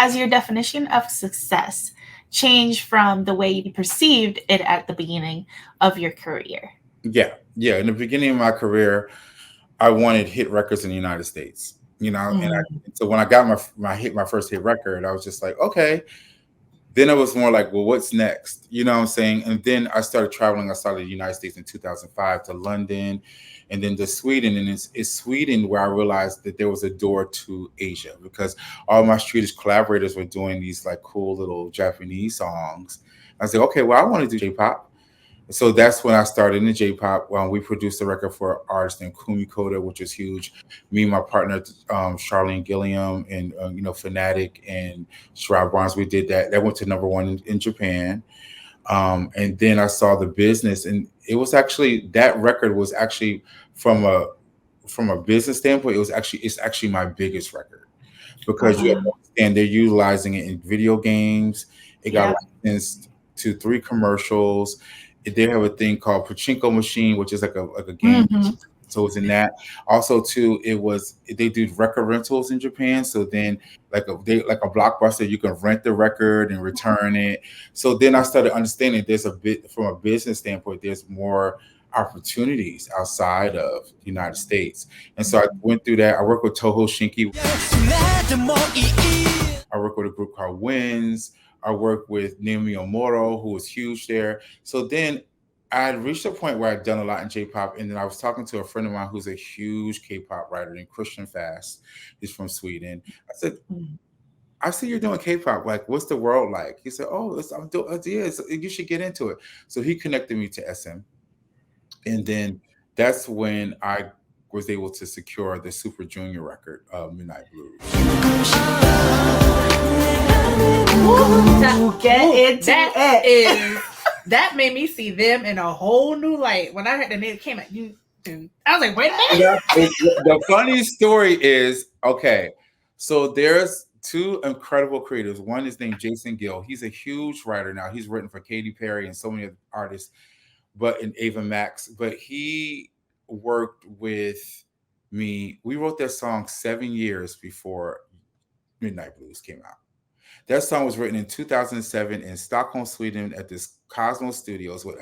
has your definition of success changed from the way you perceived it at the beginning of your career? Yeah, yeah. In the beginning of my career, I wanted hit records in the United States. Mm. So when I got my first hit record, I was just like, okay. Then it was more like, well, what's next? You know what I'm saying? And then I started traveling. I started the United States in 2005 to London and then to Sweden. And it's Sweden where I realized that there was a door to Asia because all my Swedish collaborators were doing these like cool little Japanese songs. I was like, okay, well, I want to do J-pop. So that's when I started in the J-pop. We produced a record for an artist named Kumi Koda, which was huge. Me and my partner, Charlene Gilliam, and Fanatic and Sherrod Barnes, we did that. That went to number one in Japan. And then I saw the business, and it was actually that record was actually from a business standpoint, it's actually my biggest record because you have to Wow. understand they're utilizing it in video games. It got Yep. licensed to 3 commercials. They have a thing called Pachinko Machine, which is like a game. Hmm. So it's in that. Also, too, they do record rentals in Japan. So then, like a blockbuster, you can rent the record and return it. So then I started understanding there's a bit from a business standpoint. There's more opportunities outside of the United States, and so I went through that. I work with Toho Shinki. I work with a group called Wins. I work with Naomi Omoro, who was huge there. So then I had reached a point where I'd done a lot in J-pop, and then I was talking to a friend of mine who's a huge K-pop writer named Christian Fast. He's from Sweden. I said, I see you're doing K-pop. Like, what's the world like? He said, oh, I'm doing, yeah, you should get into it. So he connected me to SM. And then that's when I was able to secure the Super Junior record, Midnight Blues. Get into That it. is that made me see them in a whole new light. When I heard the name came out, I was like, wait a minute. The funny story is, okay, so there's two incredible creatives. One is named Jason Gill. He's a huge writer now. He's written for Katy Perry and so many other artists, but in Ava Max. But he worked with me. We wrote that song 7 years before Midnight Blues came out. That song was written in 2007 in Stockholm, Sweden, at this Cosmos Studios with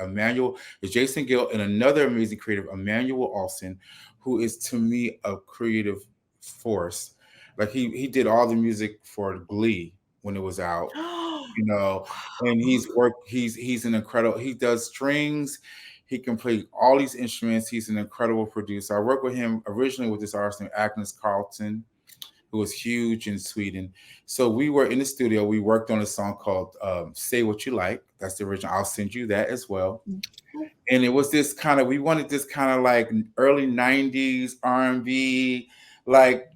Jason Gill, and another amazing creative, Emmanuel Olsen, who is to me a creative force. Like he did all the music for Glee when it was out, and he's an incredible. He does strings. He can play all these instruments. He's an incredible producer. I worked with him originally with this artist named Agnes Carlton, who was huge in Sweden. So we were in the studio. We worked on a song called Say What You Like. That's the original. I'll send you that as well. And it was we wanted this kind of like early 90s R&B, like,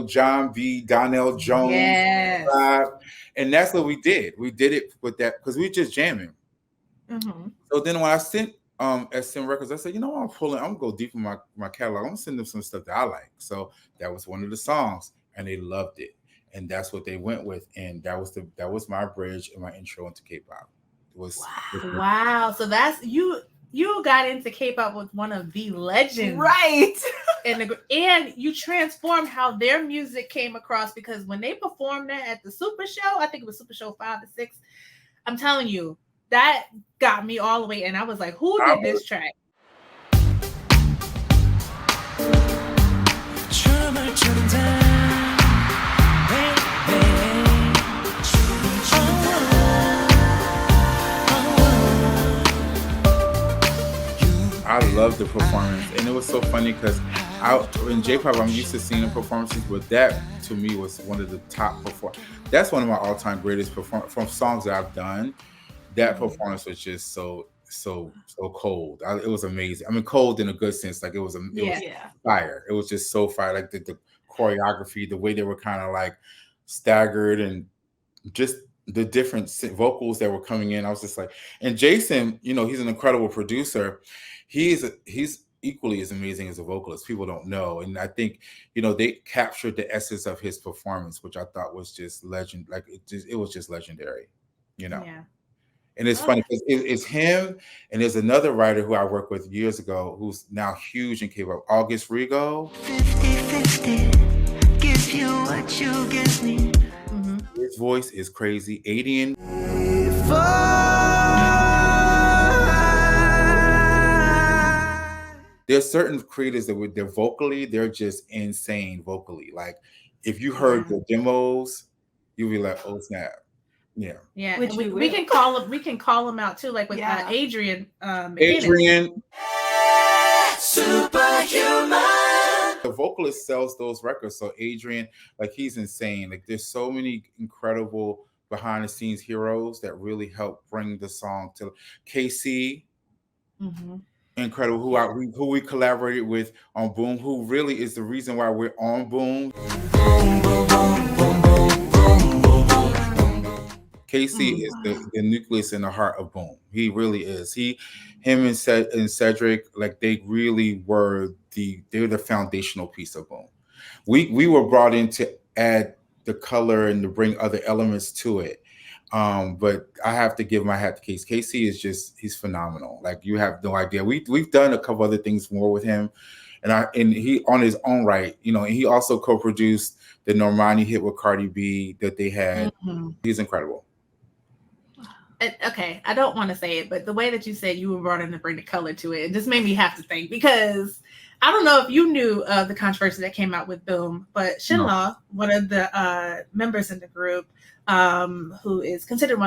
John B, Donnell Jones. Yes. Vibe. And that's what we did. We did it with that because we were just jamming. Mm-hmm. So then when I sent SM Records, I said, I'm gonna go deep in my catalog. I'm gonna send them some stuff that I like. So that was one of the songs. And they loved it, and that's what they went with, and that was my bridge and my intro into K-pop. It was Wow. So that's you got into K-pop with one of the legends, Right. and you transformed how their music came across, because when they performed that at the Super Show, I think it was Super Show 5 or 6. I'm telling you, that got me all the way, and I was like, who did this track? I love the performance, and it was so funny because in J-pop I'm used to seeing the performances, but that to me was one of the top That's one of my all-time greatest from songs that I've done. That performance was just so cold. It was amazing. I mean, cold in a good sense. Like it was fire. It was just so fire. Like the choreography, the way they were kind of like staggered, and just the different vocals that were coming in. I was just like, and Jason, he's an incredible producer. He's equally as amazing as a vocalist. People don't know, and I think they captured the essence of his performance, which I thought was just legend. Like it was just legendary. Yeah. And it's funny because it's him, and there's another writer who I worked with years ago who's now huge in K-pop, August Rigo. 50-50, give you what you give me. His voice is crazy. Adian. There's certain creators that with their vocally, they're just insane vocally. Like if you heard Yeah. the demos, you'll be like, oh snap. Yeah. Yeah, Which and we we will. can call them. We can call them out too, like with Yeah. Adrian McKinnon. Adrian. The vocalist sells those records. So Adrian, like he's insane. Like there's so many incredible behind the scenes heroes that really help bring the song to KC. Mm-hmm. Incredible, who we collaborated with on Boom, who really is the reason why we're on Boom. KC is the nucleus in the heart of Boom. He really is. Him and Cedric, like they really were they're the foundational piece of Boom. We were brought in to add the color and to bring other elements to it. But I have to give my hat to Casey. Casey is he's phenomenal. Like you have no idea. We've done a couple other things more with him, and he on his own right, you know, and he also co-produced the Normani hit with Cardi B that they had. Mm-hmm. He's incredible. Okay, I don't want to say it, but the way that you said you were brought in to bring the color to it, it just made me have to think, because I don't know if you knew of the controversy that came out with Boom, but Chenle, one of the members in the group, who is considered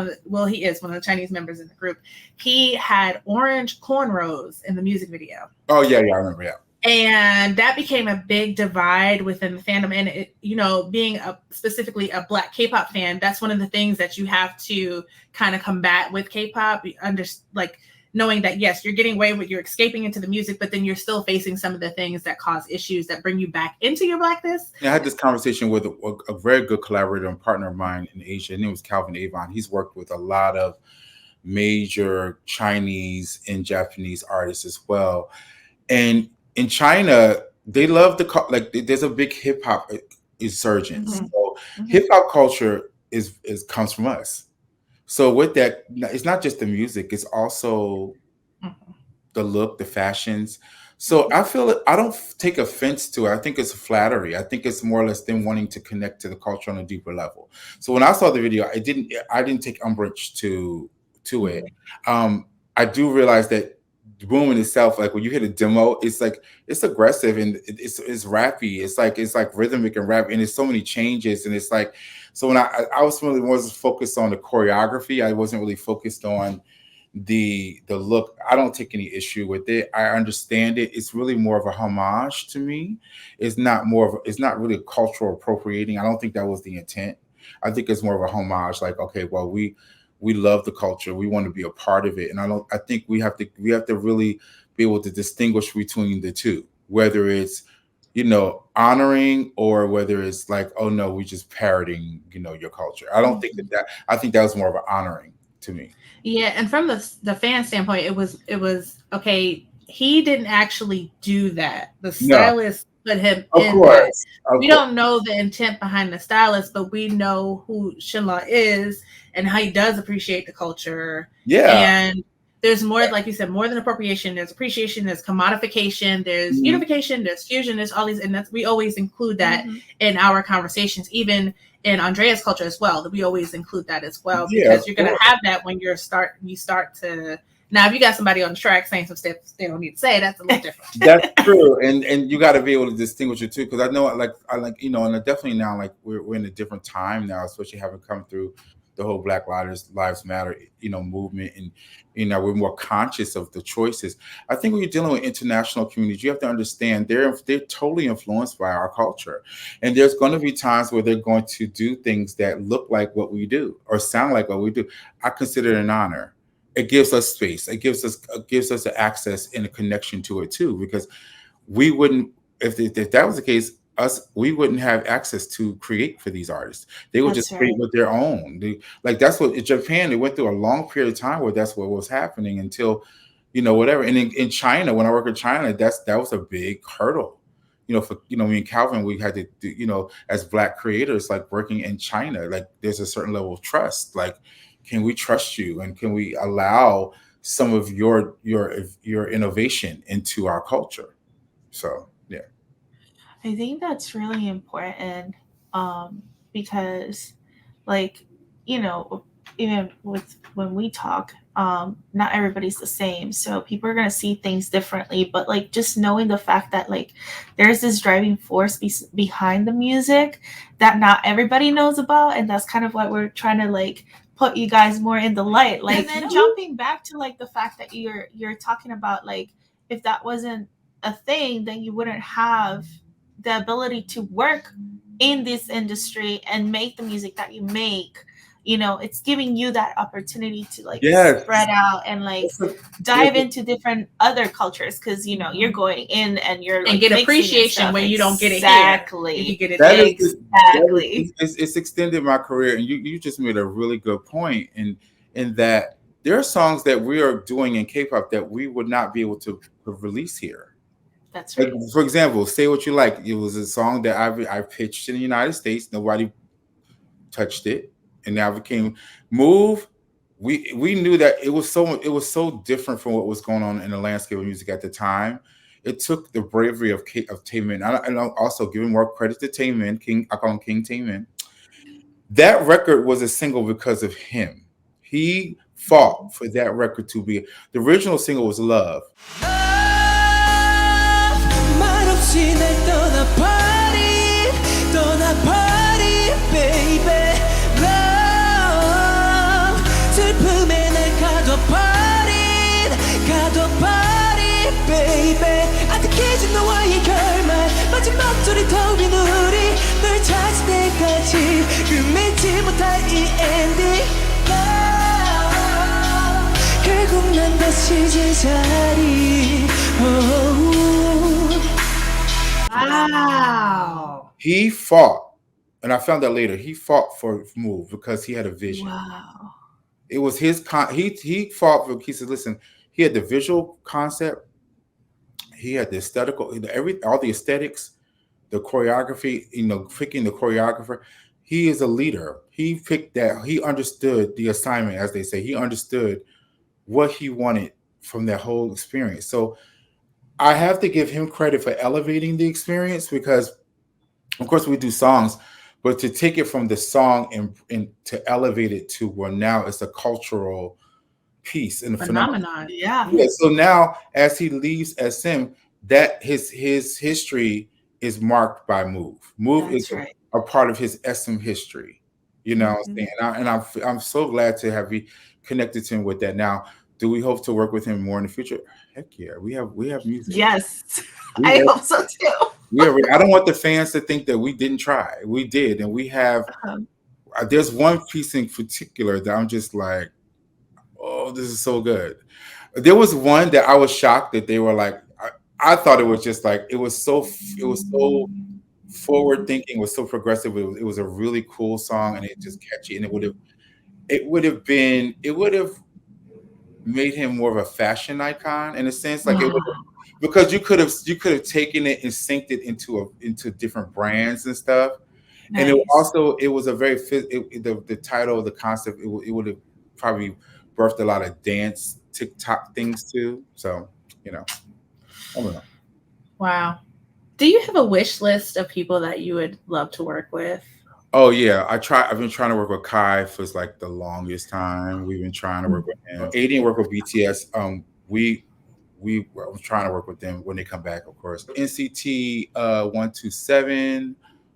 he is one of the Chinese members in the group, he had orange cornrows in the music video. Oh yeah, I remember, yeah. And that became a big divide within the fandom. And it, you know, being specifically a Black K-pop fan, that's one of the things that you have to kind of combat with K-pop. Like knowing that, yes, you're getting away with, you're escaping into the music, but then you're still facing some of the things that cause issues that bring you back into your Blackness. I had this conversation with a very good collaborator and partner of mine in Asia. His name was Calvin Avon. He's worked with a lot of major Chinese and Japanese artists as well. And in China, they love there's a big hip hop insurgence. Mm-hmm. So hip hop culture comes from us. So with that, it's not just the music; it's also the look, the fashions. So I feel I don't take offense to it. I think it's flattery. I think it's more or less them wanting to connect to the culture on a deeper level. So when I saw the video, I didn't take umbrage to it. I do realize that Boom in itself, like when you hit a demo, it's like it's aggressive and it's rappy. It's like rhythmic and rap, and there's so many changes. And it's like, so when I wasn't focused on the choreography, I wasn't really focused on the look. I don't take any issue with it. I understand it. It's really more of a homage to me. It's not really a cultural appropriating. I don't think that was the intent. I think it's more of a homage. Like, okay, well, we love the culture. We want to be a part of it. And I think we have to really be able to distinguish between the two, whether it's, you know, honoring or whether it's like, oh no, we just parroting, you know, your culture. I don't think that I think that was more of an honoring to me. Yeah. And from the fan standpoint, it was okay. He didn't actually do that. The stylist put him in that. We don't know the intent behind the stylist, but we know who Chenle is and how he does appreciate the culture. Yeah. And there's more, like you said, more than appropriation. There's appreciation, there's commodification, there's unification, there's fusion, there's all these, and we always include that in our conversations, even in Andrea's culture as well, that we always include that as well, because you're going to have that when you start to. Now, if you got somebody on the track saying some stuff they don't need to say, that's a little different. That's true, and you got to be able to distinguish it too, because I know, I like you know, and definitely now, like we're in a different time now, especially having come through the whole Black Lives Matter, you know, movement, and you know, we're more conscious of the choices. I think when you're dealing with international communities, you have to understand they're totally influenced by our culture, and there's going to be times where they're going to do things that look like what we do or sound like what we do. I consider it an honor. It gives us space. It gives us the access and a connection to it too, because we wouldn't, if that was the case, we wouldn't have access to create for these artists. They would just create with their own. That's what in Japan, they went through a long period of time where that's what was happening until, you know, whatever. And in China, when I work in China, that was a big hurdle. You know, for, you know, me and Calvin, we had to do, you know, as Black creators, like working in China, like there's a certain level of trust. Like, can we trust you, and can we allow some of your innovation into our culture? So yeah, I think that's really important, because like, you know, even with when we talk, not everybody's the same, so people are going to see things differently, but like just knowing the fact that like there's this driving force behind the music that not everybody knows about, and that's kind of what we're trying to like put you guys more in the light. Like, and then jumping back to like the fact that you're talking about like if that wasn't a thing, then you wouldn't have the ability to work in this industry and make the music that you make. You know, it's giving you that opportunity to like Yes. spread out and like dive into different other cultures, because you know you're going in and you're like and get appreciation when you don't get it here. Exactly. You get it That there. is Exactly. it's extended my career, and you just made a really good point in that there are songs that we are doing in K-pop that we would not be able to release here. That's Like, right. for example, "Say What You Like." It was a song that I pitched in the United States. Nobody touched it, and now it became "Move." We knew that it was so different from what was going on in the landscape of music at the time. It took the bravery of Taemin, and I'm also giving more credit to Taemin. King, I call him King Taemin. That record was a single because of him. He fought for that record to be. The original single was "Love." 말없이 날 떠나버린 baby love 슬픔에 날 가둬버린 baby 아득해진 너와의 결말 마지막 소리 더윈 우리 널 찾을 때까지 끝맺지 못할 이 ending love 결국 난 다시 제자리 Wow. He fought, and I found out later. He fought for "Move" because he had a vision. Wow. It was his he fought for. He said, "Listen." He had the visual concept. He had the aesthetical, all the aesthetics, the choreography. You know, picking the choreographer. He is a leader. He picked that. He understood the assignment, as they say. He understood what he wanted from that whole experience. So I have to give him credit for elevating the experience, because, of course, we do songs, but to take it from the song and to elevate it to where now it's a cultural piece and a phenomenon. Yeah. Yeah, so now as he leaves SM, that his history is marked by Move. Move That's is right. a part of his SM history. You know what I'm saying? I'm so glad to have you connected to him with that. Now, do we hope to work with him more in the future? Heck yeah, we have music. Yes. We I have- hope so too. I don't want the fans to think that we didn't try. We did, and we have. There's one piece in particular that I'm just like, oh, this is so good. There was one that I was shocked that they were like, I thought it was just like it was so forward thinking, was so progressive. It was a really cool song, and it just catchy, and it would have made him more of a fashion icon in a sense, like it would, because you could have taken it and synced it into different brands and stuff. And it also, it was a very the title, the concept, it would have probably birthed a lot of dance TikTok things too. So, I don't know. Wow. Do you have a wish list of people that you would love to work with? Oh yeah, I've been trying to work with Kai for like the longest time. We've been trying to work with him. Aiden worked with BTS. We I'm trying to work with them when they come back, of course. NCT 127.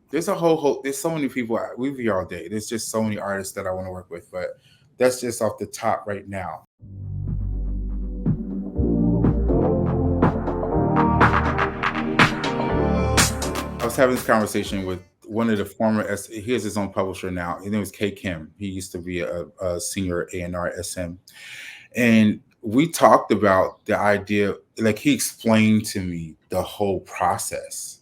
There's a whole there's so many people. We'll be all day. There's just so many artists that I want to work with, but that's just off the top right now. I was having this conversation with one of the former he has his own publisher now. His name is K Kim. He used to be a senior A&R SM. And we talked about the idea, like he explained to me the whole process.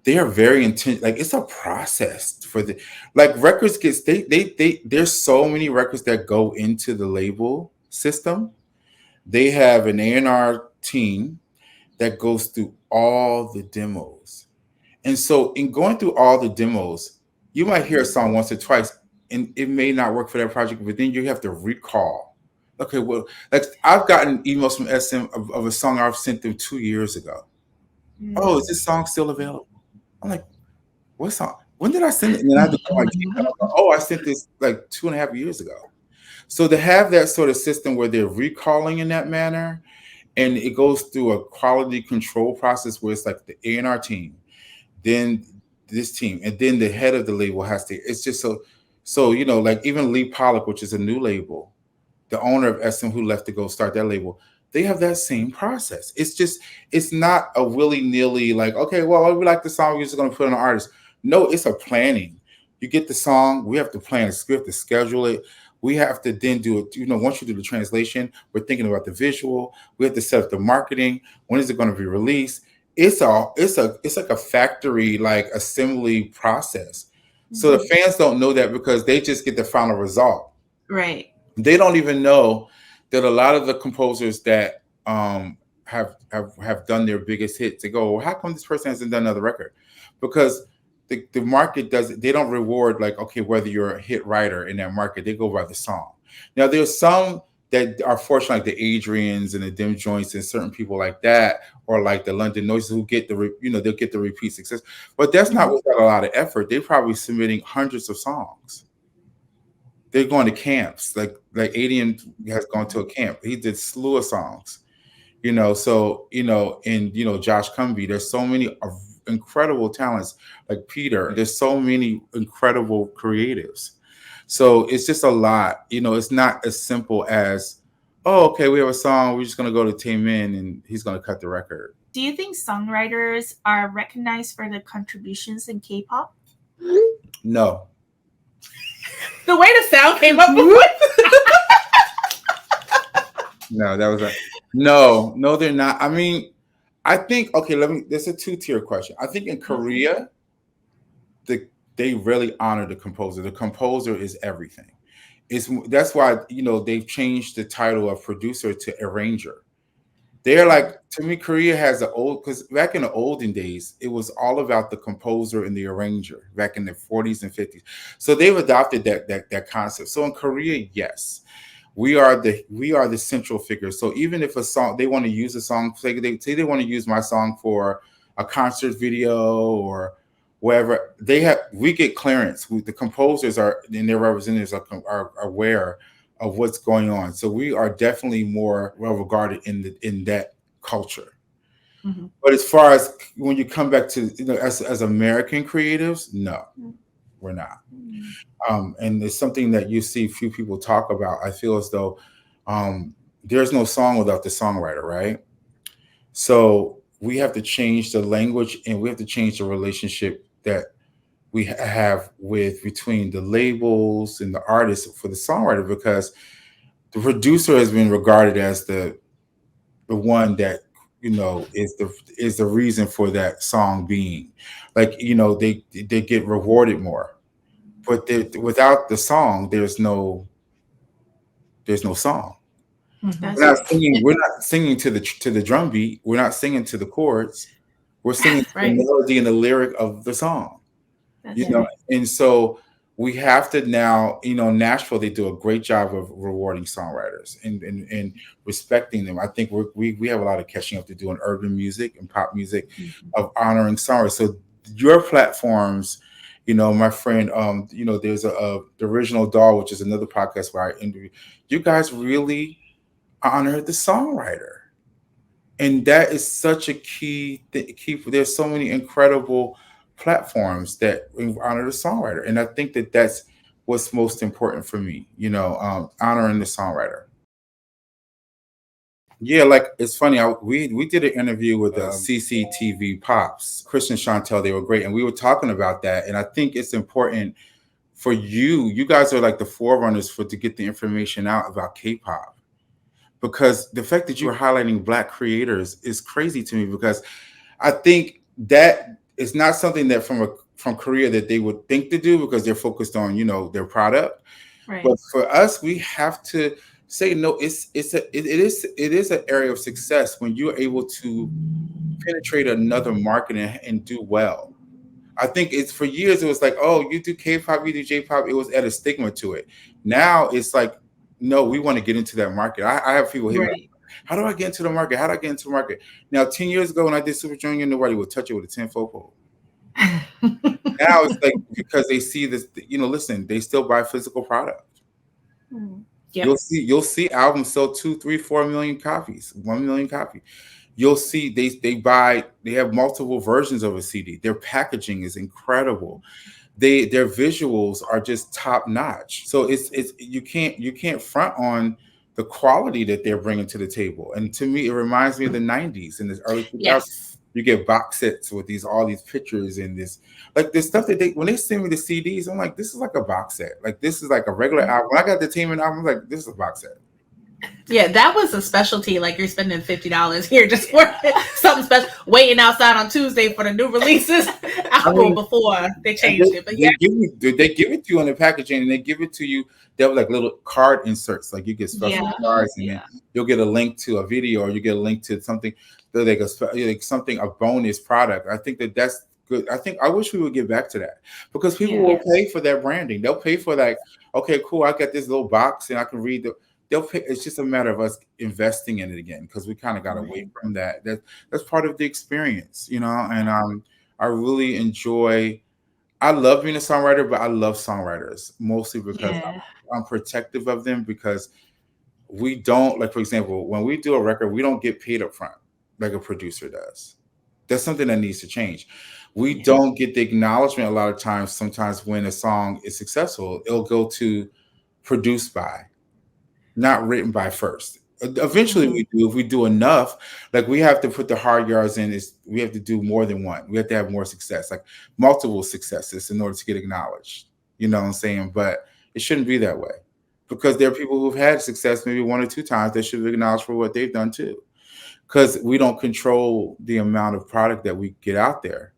They are very intense, like it's a process for the like records gets there's so many records that go into the label system. They have an A&R team that goes through all the demos. And so in going through all the demos, you might hear a song once or twice and it may not work for that project, but then you have to recall. Okay, well, like I've gotten emails from SM of a song I've sent them 2 years ago. Oh, is this song still available? I'm like, what song? when did I send it? And then I had to go on my Gmail. Oh, I sent this like 2.5 years ago. So to have that sort of system where they're recalling in that manner, and it goes through a quality control process where it's like the A&R team, then this team, and then the head of the label has to. It's just so like even Lee Pollock, which is a new label, the owner of SM who left to go start that label, they have that same process. It's not a willy-nilly like, okay, well, we like the song, we're just gonna put it on an artist. No, it's a planning. You get the song, we have to plan a script, to schedule it. We have to then do it. Once you do the translation, we're thinking about the visual. We have to set up the marketing. When is it going to be released? It's like a factory, like assembly process. So the fans don't know that because they just get the final result. Right. They don't even know that a lot of the composers that have done their biggest hits, they go, well, how come this person hasn't done another record? Because the market they don't reward like, okay, whether you're a hit writer in that market, they go by the song. Now there's some that are fortunate, like the Adrians and the Dim Joints and certain people like that, or like the London Noises who get they'll get the repeat success. But that's not without a lot of effort. They're probably submitting hundreds of songs. They're going to camps. Like Adrian has gone to a camp. He did slew of songs. So and Josh Cumbie. There's so many incredible talents like Peter. There's so many incredible creatives. So it's just a lot. It's not as simple as, oh, okay, we have a song, we're just gonna go to Taemin and he's gonna cut the record. Do you think songwriters are recognized for their contributions in K-pop? No. The way the sound came up. No, that was no, they're not. I mean, I think, okay, there's a 2-tier question. I think in Korea, they really honor the composer. The composer is everything. That's why, they've changed the title of producer to arranger. They're like, to me, Korea has because back in the olden days, it was all about the composer and the arranger back in the 40s and 50s. So they've adopted that concept. So in Korea, yes. We are the central figure. So even if they want to use a song, say they want to use my song for a concert video or wherever, we get clearance. The composers and their representatives are aware of what's going on. So we are definitely more well regarded in that culture. Mm-hmm. But as far as when you come back to as American creatives, no, we're not. And it's something that you see few people talk about. I feel as though there's no song without the songwriter, right? So we have to change the language and we have to change the relationship that we have between the labels and the artists for the songwriter, because the producer has been regarded as the one that is the reason for that song being like, they get rewarded more. But without the song, there's no song. We're not singing to the drum beat. We're not singing to the chords. We're singing the melody and the lyric of the song. And so we have to now, Nashville, they do a great job of rewarding songwriters and respecting them. I think we have a lot of catching up to do in urban music and pop music, of honoring songwriters. So your platforms, my friend, there's the Original Doll, which is another podcast where I interview. You guys really honor the songwriter. And that is such a key. There's so many incredible platforms that honor the songwriter. And I think that that's what's most important for me, honoring the songwriter. Yeah, like it's funny. We did an interview with the CCTV Pops, Chris and Chantel. They were great, and we were talking about that. And I think it's important for you. You guys are like the forerunners to get the information out about K-pop, because the fact that you're highlighting Black creators is crazy to me. Because I think that it's not something that from Korea that they would think to do, because they're focused on their product. Right. But for us, we have to say no. It is an area of success when you're able to penetrate another market and do well. I think it's for years it was like, oh, you do K-pop, you do J-pop. It was at a stigma to it. Now it's like, no, we want to get into that market. I have people here. Right. How do I get into the market? How do I get into the market? Now, 10 years ago when I did Super Junior, nobody would touch it with a 10-foot pole. Now it's like because they see this, listen, they still buy physical product. Mm. Yep. You'll see albums sell 2, 3, 4 million copies, 1 million copies. You'll see they have multiple versions of a CD. Their packaging is incredible. Their visuals are just top notch. So it's you can't front on the quality that they're bringing to the table. And to me, it reminds me of the '90s and the early 2000s. Yes. You get box sets with all these pictures and this like this stuff that when they send me the CDs, I'm like, this is like a box set. Like this is like a regular album. When I got the Taemin album, I'm like, this is a box set. Yeah, that was a specialty. Like you're spending $50 here just for something special, waiting outside on Tuesday for the new releases. Before they changed it, but yeah, They give it to you on the packaging, and they give it to you. They have like little card inserts, like you get special Yeah. cards, and Yeah. then you'll get a link to a video, or you get a link to something like a bonus product. I think that's good. I wish we would get back to that because people Yeah. will pay for that branding. They'll pay for like, okay, cool, I got this little box, and I can read the. They'll pay. It's just a matter of us investing in it again because we kind of got away from that. That's part of the experience, And I really enjoy. I love being a songwriter, but I love songwriters mostly because Yeah. I'm protective of them because we don't like, for example, when we do a record, we don't get paid up front like a producer does. That's something that needs to change. We Yeah. don't get the acknowledgement a lot of times. Sometimes when a song is successful, it'll go to produced by, not written by first. Eventually Mhm. we do if we do enough. Like we have to put the hard yards in. Is we have to do more than one. We have to have more success, like multiple successes, in order to get acknowledged. You know what I'm saying? But it shouldn't be that way because there are people who've had success maybe 1 or 2 times. They should be acknowledged for what they've done too. Because we don't control the amount of product that we get out there.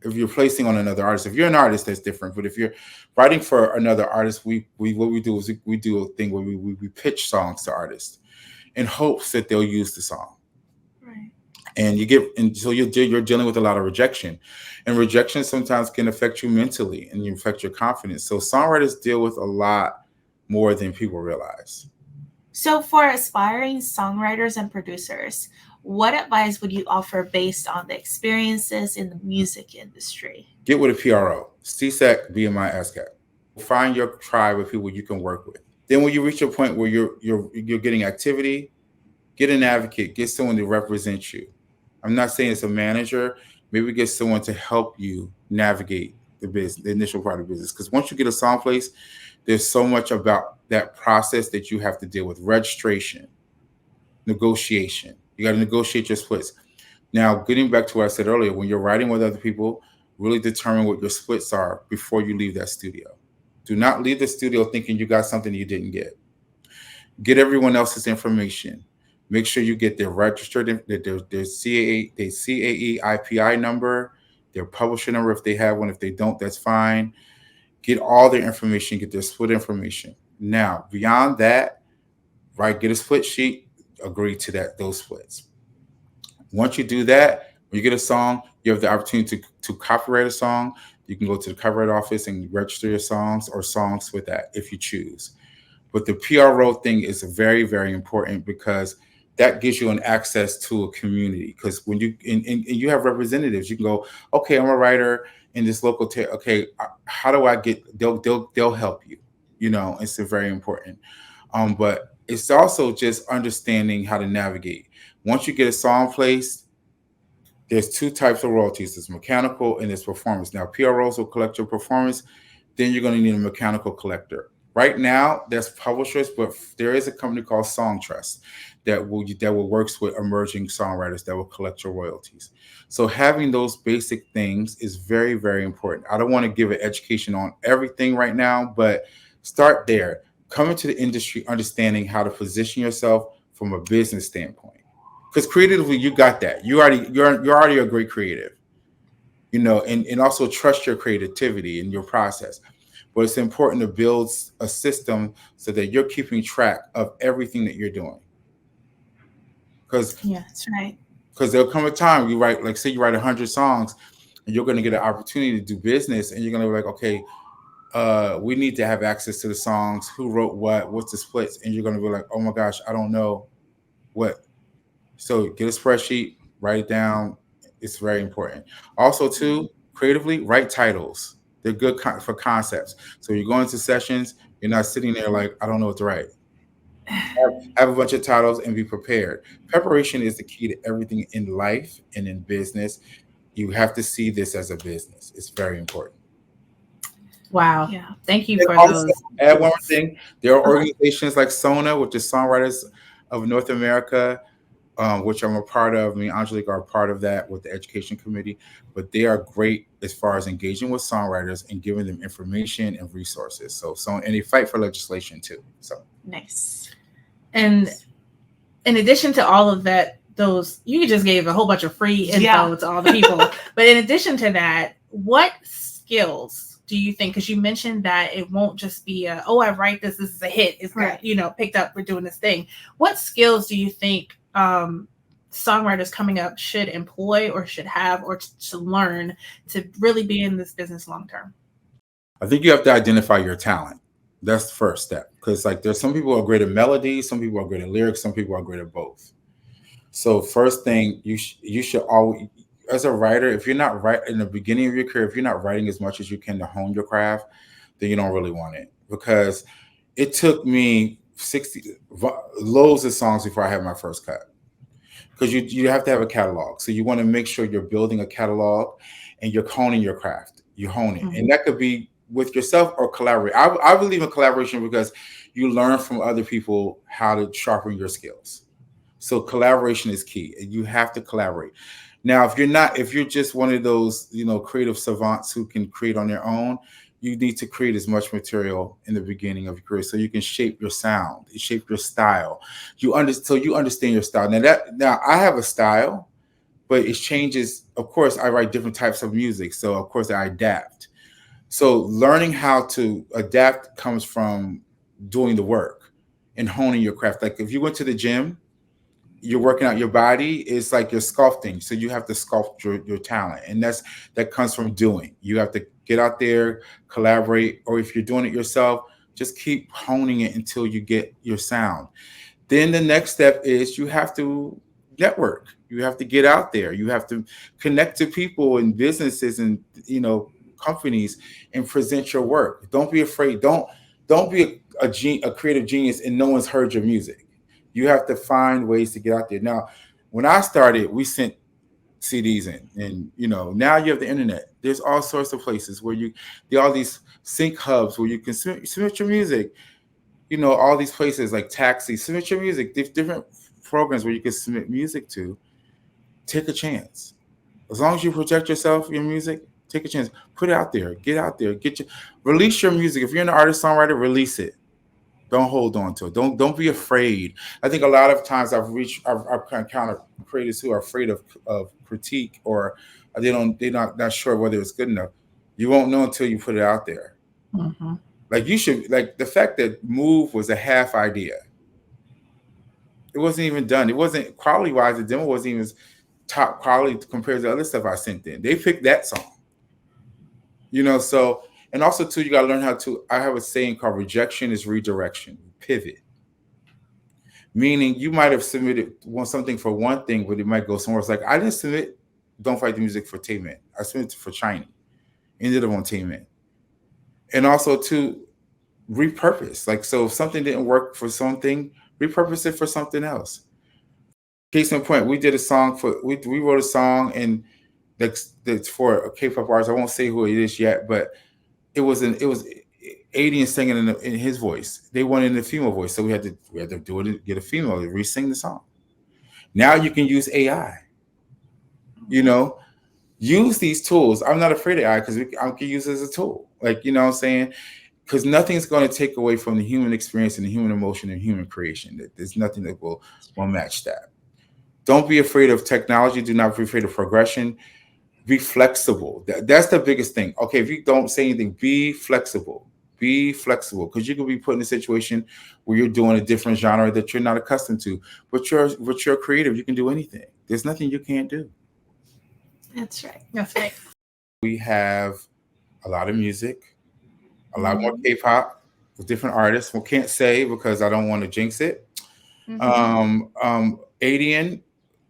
If you're placing on another artist, if you're an artist, that's different. But if you're writing for another artist, we what we do is we do a thing where we pitch songs to artists in hopes that they'll use the song. Right. And so you're dealing with a lot of rejection, and rejection sometimes can affect you mentally and you affect your confidence. So songwriters deal with a lot more than people realize. So, for aspiring songwriters and producers, what advice would you offer based on the experiences in the music industry? Get with a PRO, CSEC, BMI, ASCAP. Find your tribe of people you can work with. Then when you reach a point where you're getting activity, get an advocate, get someone to represent you. I'm not saying it's a manager. Maybe get someone to help you navigate the business, the initial part of the business. Because once you get a song place, there's so much about that process that you have to deal with: registration, negotiation. You got to negotiate your splits. Now, getting back to what I said earlier, when you're writing with other people, really determine what your splits are before you leave that studio. Do not leave the studio thinking you got something you didn't get. Get everyone else's information. Make sure you get their registered, their CAE IPI number, their publisher number if they have one. If they don't, that's fine. Get all their information, get their split information. Now, beyond that, right, get a split sheet, agree to those splits. Once you do that, when you get a song, you have the opportunity to copyright a song. You can go to the copyright office and register your songs or songs with that if you choose. But the PRO thing is very, very important because that gives you an access to a community. Because when and you have representatives, you can go, okay, I'm a writer in this local. Okay, how do I get? They'll help you. It's very important. But it's also just understanding how to navigate. Once you get a song placed, there's 2 types of royalties. There's mechanical and there's performance. Now, PROs will collect your performance. Then you're going to need a mechanical collector. Right now, there's publishers, but there is a company called Song Trust that will works with emerging songwriters that will collect your royalties. So having those basic things is very, very important. I don't want to give an education on everything right now, but start there. Come into the industry understanding how to position yourself from a business standpoint. Because creatively, you got that. You're already a great creative, and also trust your creativity and your process. But it's important to build a system so that you're keeping track of everything that you're doing. Because Yeah, that's right. there'll come a time you write, like say you write 100 songs, and you're going to get an opportunity to do business, and you're going to be like, okay, we need to have access to the songs, who wrote what's the splits, and you're going to be like, oh my gosh, I don't know what. So get a spreadsheet, write it down. It's very important. Also, too, creatively, write titles. They're good for concepts. So you go into sessions, you're not sitting there like, I don't know what to write. Have a bunch of titles and be prepared. Preparation is the key to everything in life and in business. You have to see this as a business. It's very important. Wow. Yeah. Thank you And for also, those. add one more thing. There are organizations like SONA, which is Songwriters of North America, which I'm a part of. Me and Angelique are a part of that with the education committee. But they are great as far as engaging with songwriters and giving them information and resources. So and they fight for legislation too. So Nice. And in addition to all of that, those you just gave a whole bunch of free info Yeah. to all the people. But in addition to that, what skills do you think? Because you mentioned that it won't just be I write this is a hit. It's Right. got, picked up. We're doing this thing. What skills do you think songwriters coming up should employ or should have or to learn to really be in this business long term? I think you have to identify your talent. That's the first step. Because like there's some people who are great at melody, some people are great at lyrics, some people are great at both. So first thing you should always, as a writer, if you're not right in the beginning of your career, if you're not writing as much as you can to hone your craft, then you don't really want it. Because it took me 60 loads of songs before I had my first cut. Because you have to have a catalog. So you want to make sure you're building a catalog and you're honing your craft. You hone it. Mhm. And that could be with yourself or collaborate. I believe in collaboration because you learn from other people how to sharpen your skills. So collaboration is key. And you have to collaborate. Now, if you're just one of those, creative savants who can create on their own, you need to create as much material in the beginning of your career so you can shape your sound, shape your style. So you understand your style. Now I have a style, but it changes. Of course, I write different types of music, so of course I adapt. So learning how to adapt comes from doing the work and honing your craft. Like if you went to the gym, you're working out your body, it's like you're sculpting. So you have to sculpt your talent. And that comes from doing. You have to get out there, collaborate, or if you're doing it yourself, just keep honing it until you get your sound. Then the next step is you have to network. You have to get out there. You have to connect to people and businesses and companies and present your work. Don't be afraid. Don't be a creative genius and no one's heard your music. You have to find ways to get out there. Now, when I started, we sent CDs in, and now you have the internet. There's all sorts of places where there are all these sync hubs where you can submit your music. All these places like Taxi, submit your music. There's different programs where you can submit music to. Take a chance. As long as you project yourself, your music, take a chance. Put it out there. Get out there. Release your music. If you're an artist, songwriter, release it. Don't hold on to it. Don't be afraid. I think a lot of times I've encountered creators who are afraid of critique, or they're not sure whether it's good enough. You won't know until you put it out there. Mm-hmm. Like you should, like the fact that Move was a half idea. It wasn't even done. It wasn't quality wise. The demo wasn't even top quality compared to other stuff I sent in. They picked that song. So. And also, too, you got to learn how to, I have a saying called rejection is redirection, pivot. Meaning you might have submitted something for one thing, but it might go somewhere else. Like I didn't submit Don't Fight the Music for Taemin. I submitted for Chenle. Ended up on Taemin. And also to repurpose. Like, so if something didn't work for something, repurpose it for something else. Case in point, we did a song we wrote a song and that's for a Kpop artist. I won't say who it is yet, but it was Adian singing in his voice. They wanted in the female voice, so we had to do it, get a female to re-sing the song. Now you can use AI. Use these tools. I'm not afraid of AI because I can use it as a tool. Like what I'm saying, because nothing's going to take away from the human experience and the human emotion and human creation. There's nothing that will match that. Don't be afraid of technology. Do not be afraid of progression. Be flexible. That's the biggest thing. Okay, if you don't say anything, be flexible. Be flexible, because you could be put in a situation where you're doing a different genre that you're not accustomed to. But you're creative. You can do anything. There's nothing you can't do. That's right. That's right. We have a lot of music, a lot more K-pop with different artists. We can't say because I don't want to jinx it. Mm-hmm. Adian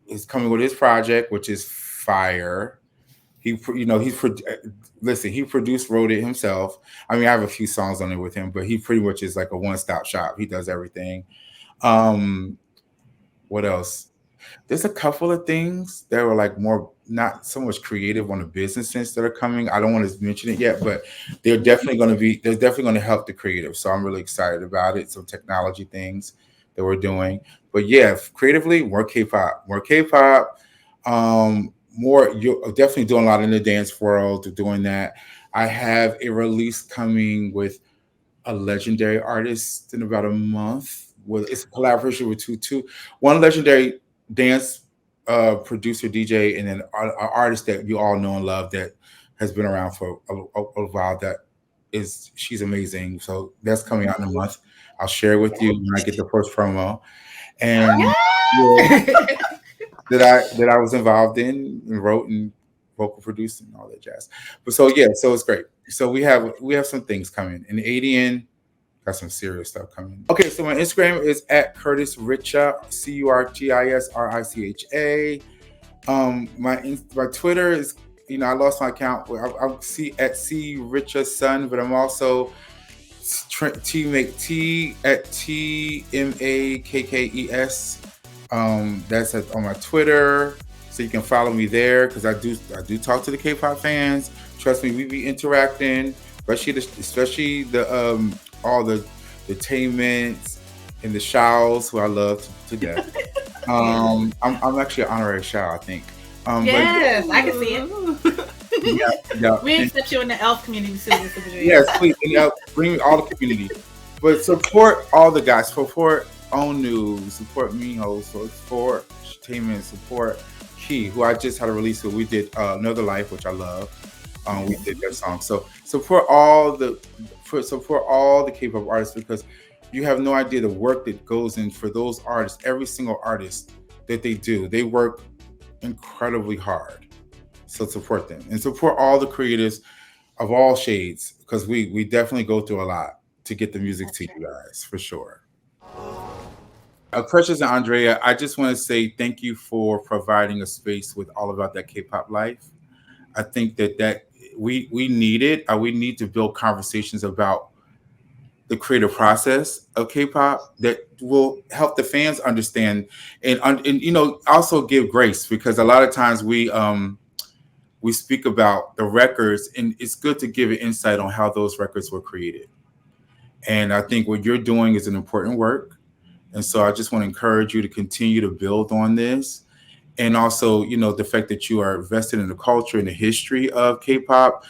is coming with his project, which is fire. Listen, he produced, wrote it himself. I mean, I have a few songs on it with him, but he pretty much is like a one-stop shop. He does everything. Um, what else? There's a couple of things that were like more not so much creative on the business sense that are coming. I don't want to mention it yet, but they're definitely going to help the creative. So I'm really excited about it. Some technology things that we're doing. But yeah, creatively, more K-pop. More you're definitely doing a lot in the dance world, doing that. I have a release coming with a legendary artist in about a month. It's a collaboration with one legendary dance producer DJ, and then an artist that you all know and love that has been around for a while. She's amazing. So that's coming out in a month. I'll share it with you when I get the first promo. And that I was involved in and wrote and vocal produced and all that jazz. But so yeah, so it's great. So we have some things coming. And ADN got some serious stuff coming. Okay, so my Instagram is at Curtis Richa, CurtisRicha. My Twitter is, I lost my account. I'm at C Richardson, but I'm also teammate T at TMAKKES. That's on my Twitter, so you can follow me there because I do talk to the K-pop fans. Trust me, we be interacting, especially the all the Taemins and the Shaos, who I love to death. I'm actually an honorary Shao, I think. Yes, I can see it. Yeah. We accept you in the elf community soon. Yes, please. Bring all the community. But support all the guys. Support Onu. Support Miho. Support Taemin. Support Key, who I just had a release with. We did Another Life, which I love. We did that song. So support all the K-pop artists, because you have no idea the work that goes in for those artists. Every single artist that they do, they work incredibly hard. So support them and support all the creatives of all shades, because we definitely go through a lot to get the music to you guys, for sure. Precious and Andrea, I just want to say thank you for providing a space with All About That K-Pop Life. I think that we need it. We need to build conversations about the creative process of K-pop that will help the fans understand and also give grace, because a lot of times we speak about the records, and it's good to give an insight on how those records were created. And I think what you're doing is an important work. And so I just want to encourage you to continue to build on this. And also, the fact that you are invested in the culture and the history of K-pop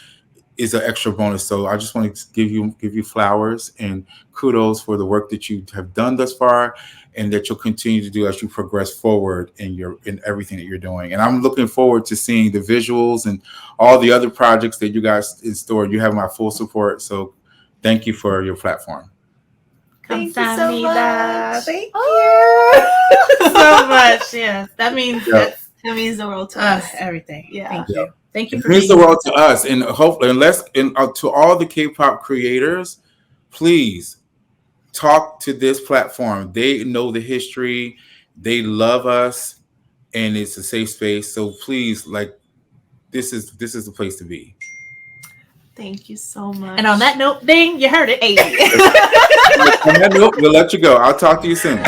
is an extra bonus. So I just want to give you flowers and kudos for the work that you have done thus far, and that you'll continue to do as you progress forward in everything that you're doing. And I'm looking forward to seeing the visuals and all the other projects that you guys in store. You have my full support. So thank you for your platform. Thank you so much. Thank you so much. Yeah, that means that means the world to us. Everything. Yeah. Thank you. Thank you for it means the world to us, and hopefully, to all the K-pop creators, please talk to this platform. They know the history, they love us, and it's a safe space. So please, this is the place to be. Thank you so much. And on that note, ding, you heard it. On that note, we'll let you go. I'll talk to you soon.